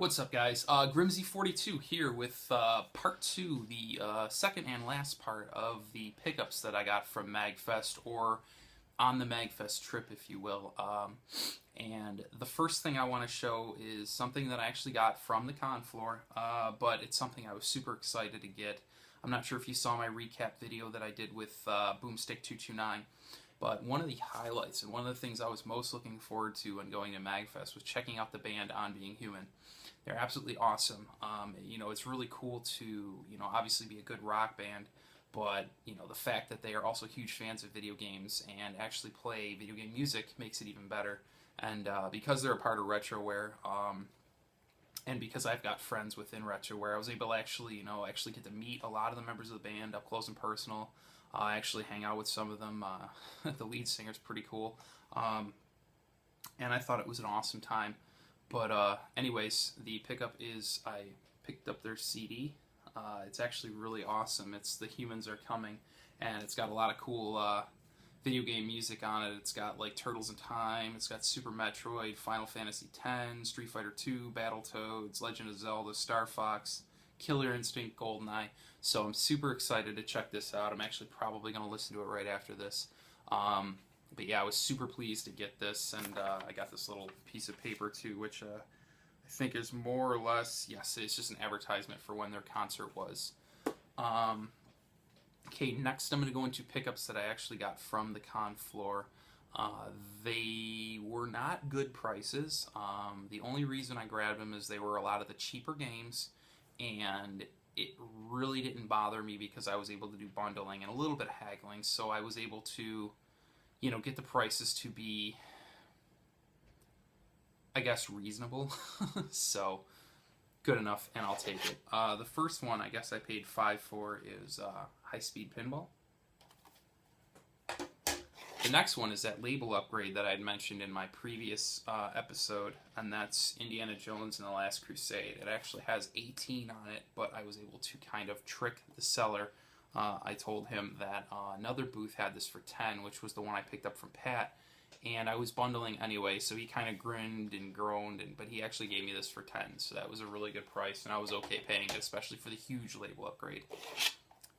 What's up, guys? Grimsy42 here with part 2, the second and last part of the pickups that I got from Magfest, or on the Magfest trip, if you will. And the first thing I want to show is something that I actually got from the con floor, but it's something I was super excited to get. I'm not sure if you saw my recap video that I did with Boomstick229, but one of the highlights and one of the things I was most looking forward to when going to Magfest was checking out the band On Being Human. They're absolutely awesome. It's really cool to, obviously be a good rock band, but, the fact that they are also huge fans of video games and actually play video game music makes it even better. And because they're a part of Retroware, and because I've got friends within Retroware, I was able to actually get to meet a lot of the members of the band up close and personal. I actually hang out with some of them. The lead singer's pretty cool. And I thought it was an awesome time. But anyways, the pickup is, I picked up their CD. It's actually really awesome. It's The Humans Are Coming, and it's got a lot of cool video game music on it. It's got like Turtles in Time, it's got Super Metroid, Final Fantasy X, Street Fighter II, Battletoads, Legend of Zelda, Star Fox, Killer Instinct, GoldenEye. So I'm super excited to check this out. I'm actually probably going to listen to it right after this. But yeah, I was super pleased to get this, and I got this little piece of paper too, which I think is more or less, yes, it's just an advertisement for when their concert was. Okay, next I'm going to go into pickups that I actually got from the con floor. They were not good prices. The only reason I grabbed them is they were a lot of the cheaper games, and it really didn't bother me because I was able to do bundling and a little bit of haggling, so I was able to get the prices to be, I guess, reasonable. So, good enough, and I'll take it. The first one I guess I paid $5 for is High Speed Pinball. The next one is that label upgrade that I had mentioned in my previous episode, and that's Indiana Jones and the Last Crusade. It actually has 18 on it, but I was able to kind of trick the seller. I told him that another booth had this for 10, which was the one I picked up from Pat, and I was bundling anyway, so he kind of grinned and groaned, but he actually gave me this for 10, so that was a really good price, and I was okay paying it, especially for the huge label upgrade.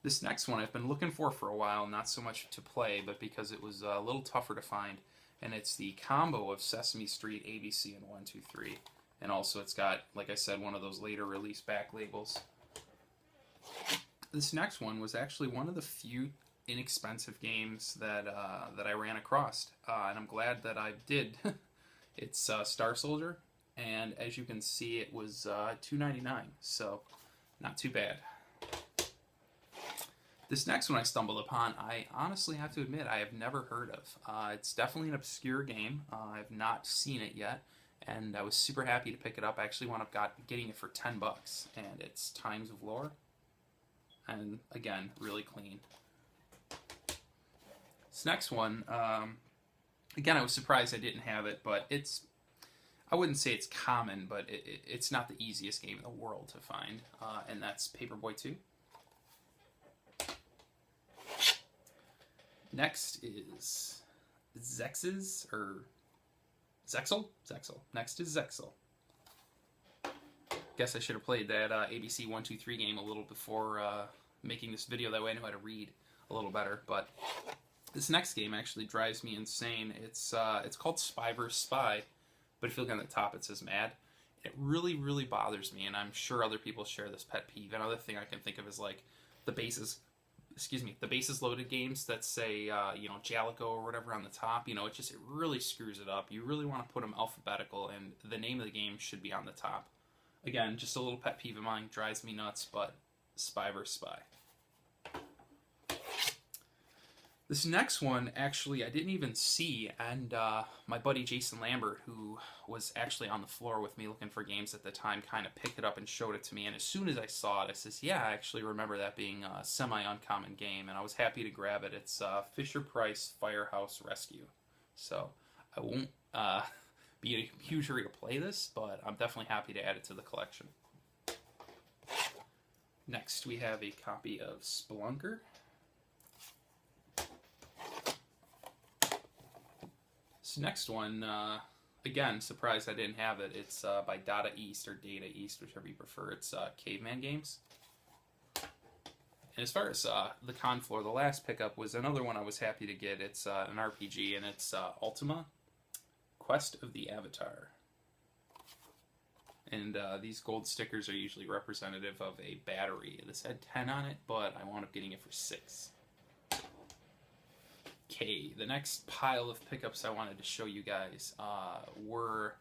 This next one I've been looking for a while, not so much to play, but because it was a little tougher to find, and it's the combo of Sesame Street, ABC, and 1, 2, 3, and also it's got, like I said, one of those later release back labels. This next one was actually one of the few inexpensive games that I ran across, and I'm glad that I did. It's Star Soldier, and as you can see, it was $2.99, so not too bad. This next one I stumbled upon, I honestly have to admit I have never heard of. It's definitely an obscure game. I've not seen it yet, and I was super happy to pick it up. I actually wound up getting it for $10, and it's Times of Lore. And again, really clean. This next one, again, I was surprised I didn't have it, but I wouldn't say it's common, but it's not the easiest game in the world to find, and that's Paperboy 2. Next is Zexel. Next is Zexel. Guess I should have played that ABC 1, 2, 3 game a little before making this video. That way I know how to read a little better. But this next game actually drives me insane. It's called Spy vs. Spy, but if you look on the top it says Mad. It really, really bothers me, and I'm sure other people share this pet peeve. Another thing I can think of is like the bases loaded games that say Jalico or whatever on the top. It really screws it up. You really want to put them alphabetical, and the name of the game should be on the top. Again, just a little pet peeve of mine, drives me nuts, but Spy vs. Spy. This next one, actually, I didn't even see, and my buddy Jason Lambert, who was actually on the floor with me looking for games at the time, kind of picked it up and showed it to me, and as soon as I saw it, I says, yeah, I actually remember that being a semi-uncommon game, and I was happy to grab it. It's Fisher-Price Firehouse Rescue. So, I won't be in a huge hurry to play this, but I'm definitely happy to add it to the collection. Next, we have a copy of Spelunker. This next one, again, surprised I didn't have it. It's by Data East or Data East, whichever you prefer. It's Caveman Games. And as far as the con floor, the last pickup was another one I was happy to get. It's an RPG, and it's Ultima Quest of the Avatar. And these gold stickers are usually representative of a battery. This had 10 on it, but I wound up getting it for 6. Okay, the next pile of pickups I wanted to show you guys were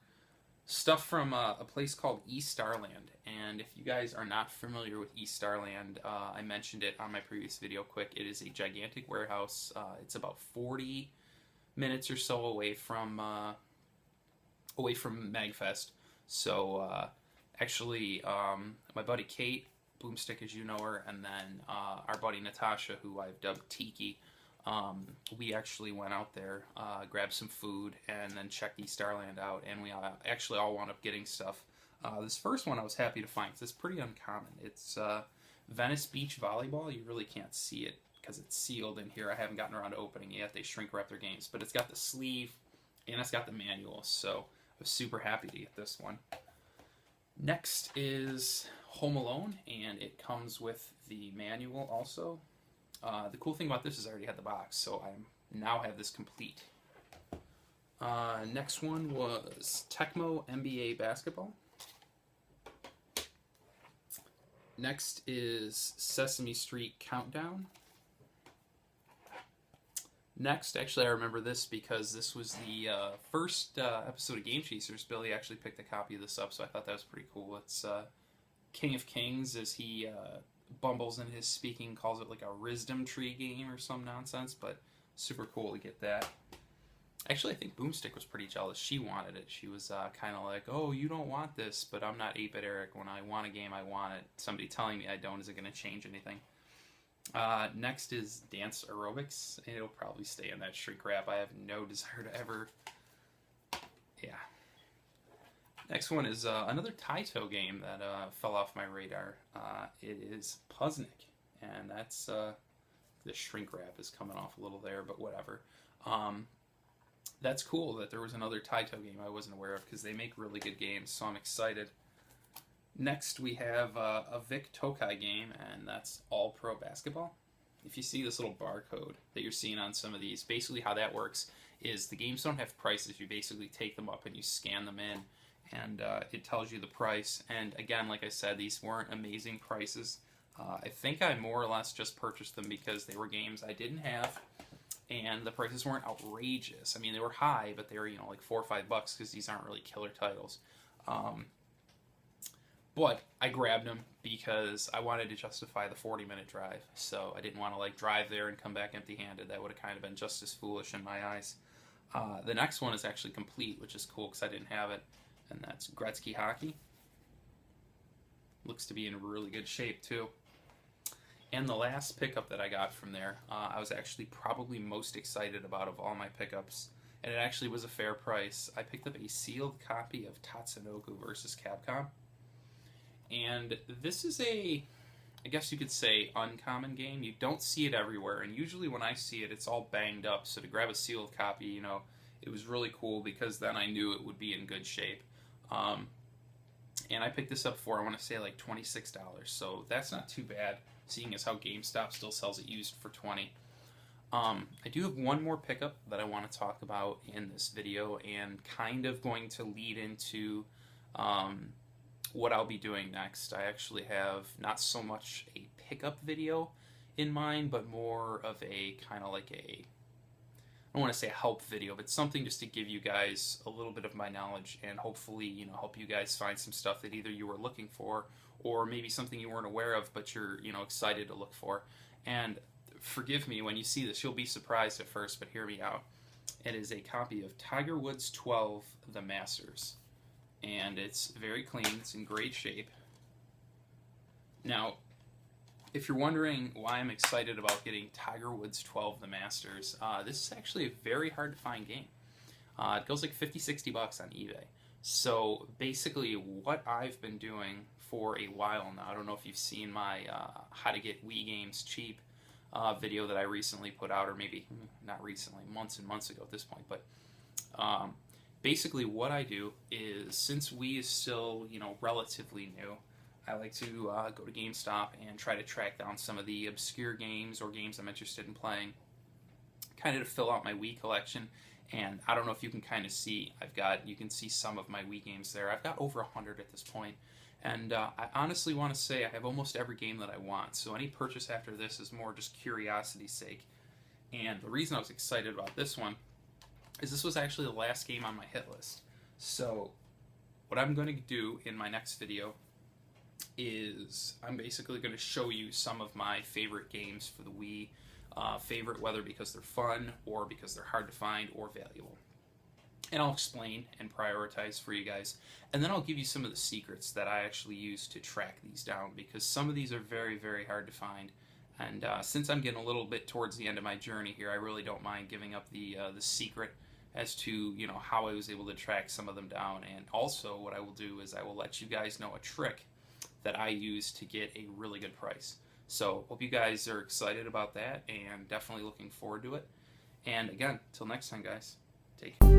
stuff from a place called eStarland. And if you guys are not familiar with eStarland, I mentioned it on my previous video quick. It is a gigantic warehouse. It's about 40 minutes or so away from Magfest. So actually, my buddy Kate, Boomstick as you know her, and then our buddy Natasha, who I've dubbed Tiki, we actually went out there, grabbed some food, and then checked eStarland out, and we actually all wound up getting stuff. This first one I was happy to find because it's pretty uncommon. It's Venice Beach Volleyball. You really can't see it because it's sealed in here. I haven't gotten around to opening it yet. They shrink wrap their games, but it's got the sleeve and it's got the manual, so I was super happy to get this one. Next is Home Alone, and it comes with the manual also. The cool thing about this is I already had the box, so I now have this complete. Next one was Tecmo NBA Basketball. Next is Sesame Street Countdown. Next, actually I remember this because this was the first episode of Game Chasers. Billy actually picked a copy of this up, so I thought that was pretty cool. It's King of Kings, as he bumbles in his speaking, calls it like a Wisdom Tree game or some nonsense, but super cool to get that. Actually, I think Boomstick was pretty jealous. She wanted it. She was kind of like, oh, you don't want this, but I'm not 8-Bit Eric. When I want a game, I want it. Somebody telling me I don't isn't going to change anything. Next is Dance Aerobics, and it'll probably stay in that shrink wrap. I have no desire to ever... Yeah. Next one is another Taito game that fell off my radar. It is Puzznic, and that's... the shrink wrap is coming off a little there, but whatever. That's cool that there was another Taito game I wasn't aware of, because they make really good games, so I'm excited. Next, we have a Vic Tokai game, and that's All Pro Basketball. If you see this little barcode that you're seeing on some of these, basically how that works is the games don't have prices. You basically take them up and you scan them in, and it tells you the price. And again, like I said, these weren't amazing prices. I think I more or less just purchased them because they were games I didn't have, and the prices weren't outrageous. I mean, they were high, but they were, you know, like $4 or $5 because these aren't really killer titles. But I grabbed them because I wanted to justify the 40-minute drive. So I didn't want to like drive there and come back empty-handed. That would have kind of been just as foolish in my eyes. The next one is actually complete, which is cool because I didn't have it, and that's Gretzky Hockey. Looks to be in really good shape too. And the last pickup that I got from there, I was actually probably most excited about of all my pickups, and it actually was a fair price. I picked up a sealed copy of Tatsunoko vs. Capcom. And this is a, I guess you could say, uncommon game. You don't see it everywhere, and usually when I see it, it's all banged up. So to grab a sealed copy, you know, it was really cool because then I knew it would be in good shape. And I picked this up for, I want to say, like $26. So that's not too bad, seeing as how GameStop still sells it used for $20. I do have one more pickup that I want to talk about in this video, and kind of going to lead into what I'll be doing next. I actually have not so much a pickup video in mind, but more of a kind of like a, I don't want to say a help video, but something just to give you guys a little bit of my knowledge and hopefully, you know, help you guys find some stuff that either you were looking for or maybe something you weren't aware of but you're, you know, excited to look for. And forgive me, when you see this, you'll be surprised at first, but hear me out. It is a copy of Tiger Woods 12, The Masters. And it's very clean, it's in great shape. Now, if you're wondering why I'm excited about getting Tiger Woods 12 The Masters, this is actually a very hard to find game. It goes like $50-60 on eBay. So basically what I've been doing for a while now, I don't know if you've seen my how to get Wii games cheap video that I recently put out, or maybe not recently, months and months ago at this point, but basically what I do is, since Wii is still, relatively new, I like to go to GameStop and try to track down some of the obscure games or games I'm interested in playing, kind of to fill out my Wii collection. And I don't know if you can kind of see, you can see some of my Wii games there. I've got over 100 at this point. And I honestly want to say I have almost every game that I want. So any purchase after this is more just curiosity's sake. And the reason I was excited about this one is this was actually the last game on my hit list. So what I'm going to do in my next video is I'm basically going to show you some of my favorite games for the Wii. Favorite whether because they're fun or because they're hard to find or valuable. And I'll explain and prioritize for you guys. And then I'll give you some of the secrets that I actually use to track these down, because some of these are very, very hard to find. And since I'm getting a little bit towards the end of my journey here, I really don't mind giving up the secret as to how I was able to track some of them down. And also what I will do is I will let you guys know a trick that I use to get a really good price. So hope you guys are excited about that and definitely looking forward to it. And again, till next time, guys, take care.